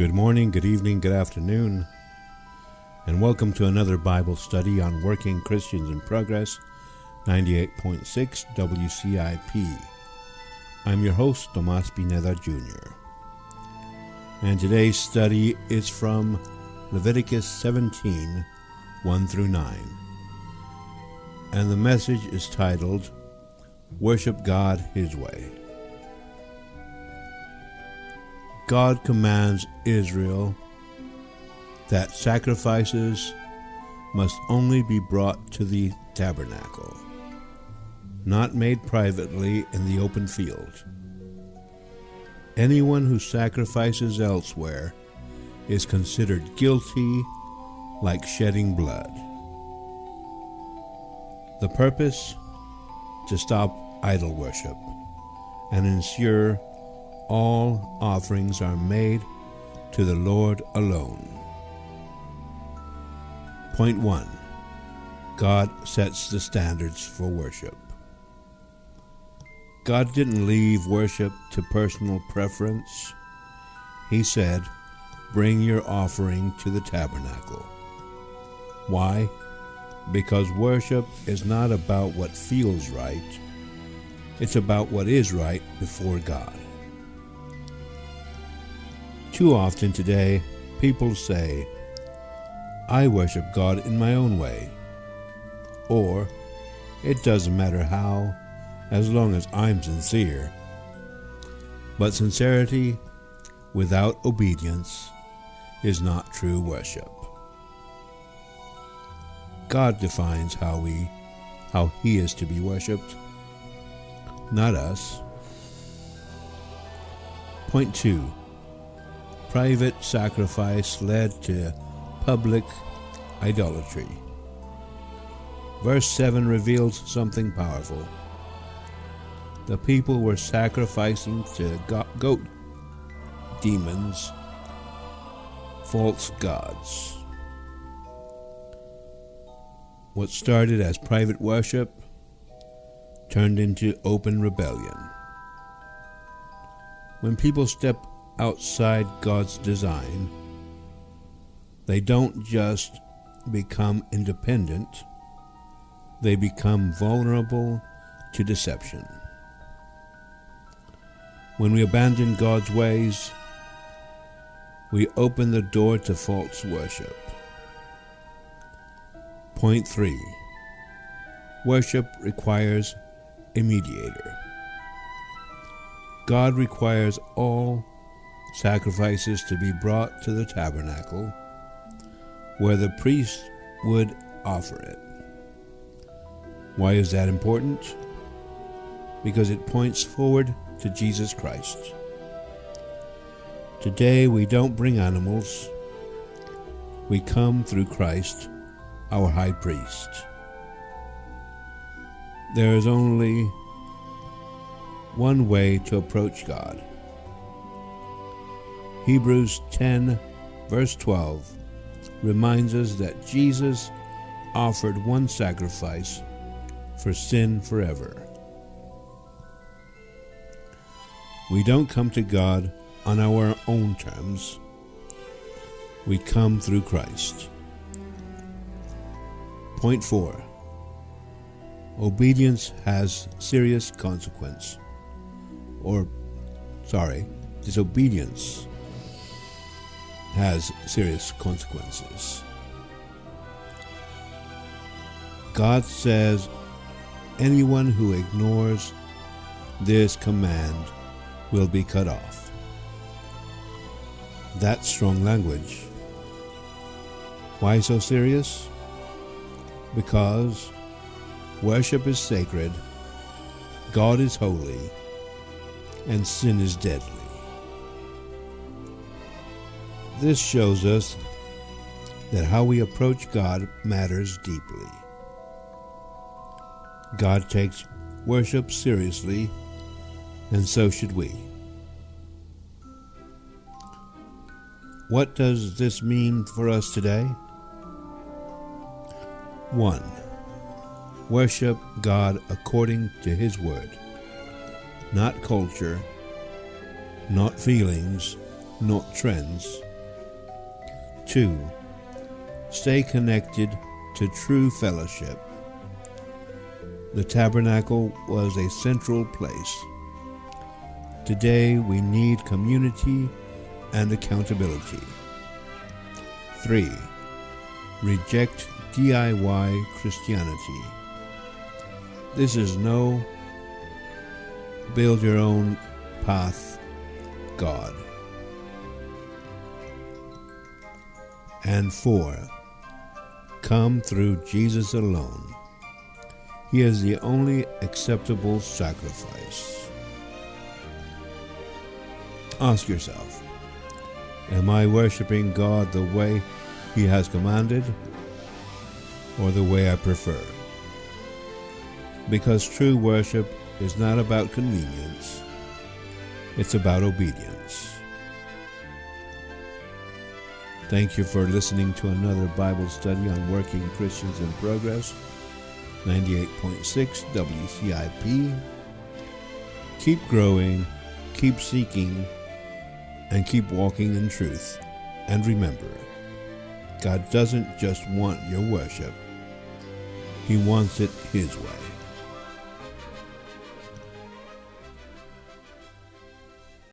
Good morning, good evening, good afternoon, and welcome to another Bible study on Working Christians in Progress, 98.6 WCIP. I'm your host, Tomas Pineda Jr. And today's study is from Leviticus 17, 1 through 9. And the message is titled, Worship God His Way. God commands Israel that sacrifices must only be brought to the tabernacle, not made privately in the open field. Anyone who sacrifices elsewhere is considered guilty, like shedding blood. The purpose? To stop idol worship and ensure all offerings are made to the Lord alone. Point 1. God sets the standards for worship. God didn't leave worship to personal preference. He said, bring your offering to the tabernacle. Why? Because worship is not about what feels right. It's about what is right before God. Too often today, people say, I worship God in my own way. Or, it doesn't matter how, as long as I'm sincere. But sincerity without obedience is not true worship. God defines how He is to be worshipped, not us. Point 2. Private sacrifice led to public idolatry. Verse 7 reveals something powerful. The people were sacrificing to goat demons, false gods. What started as private worship turned into open rebellion. When people step outside God's design, they don't just become independent, they become vulnerable to deception. When we abandon God's ways, we open the door to false worship. Point 3. Worship requires a mediator. God requires all sacrifices to be brought to the tabernacle, where the priest would offer it. Why is that important? Because it points forward to Jesus Christ. Today we don't bring animals. We come through Christ, our high priest. There is only one way to approach God. Hebrews 10, verse 12, reminds us that Jesus offered one sacrifice for sin forever. We don't come to God on our own terms. We come through Christ. Point 4. Obedience has serious consequence. Disobedience has serious consequences. God says anyone who ignores this command will be cut off. That's strong language. Why so serious? Because worship is sacred, God is holy, and sin is deadly. This shows us that how we approach God matters deeply. God takes worship seriously, and so should we. What does this mean for us today? 1. Worship God according to His Word, not culture, not feelings, not trends, 2. Stay connected to true fellowship. The tabernacle was a central place. Today we need community and accountability. 3. Reject DIY Christianity. This is no build your own path God. And 4. Come through Jesus alone. He is the only acceptable sacrifice. Ask yourself, am I worshiping God the way He has commanded, or the way I prefer? Because true worship is not about convenience, it's about obedience. Thank you for listening to another Bible study on Working Christians in Progress, 98.6 WCIP. Keep growing, keep seeking, and keep walking in truth. And remember, God doesn't just want your worship, He wants it His way.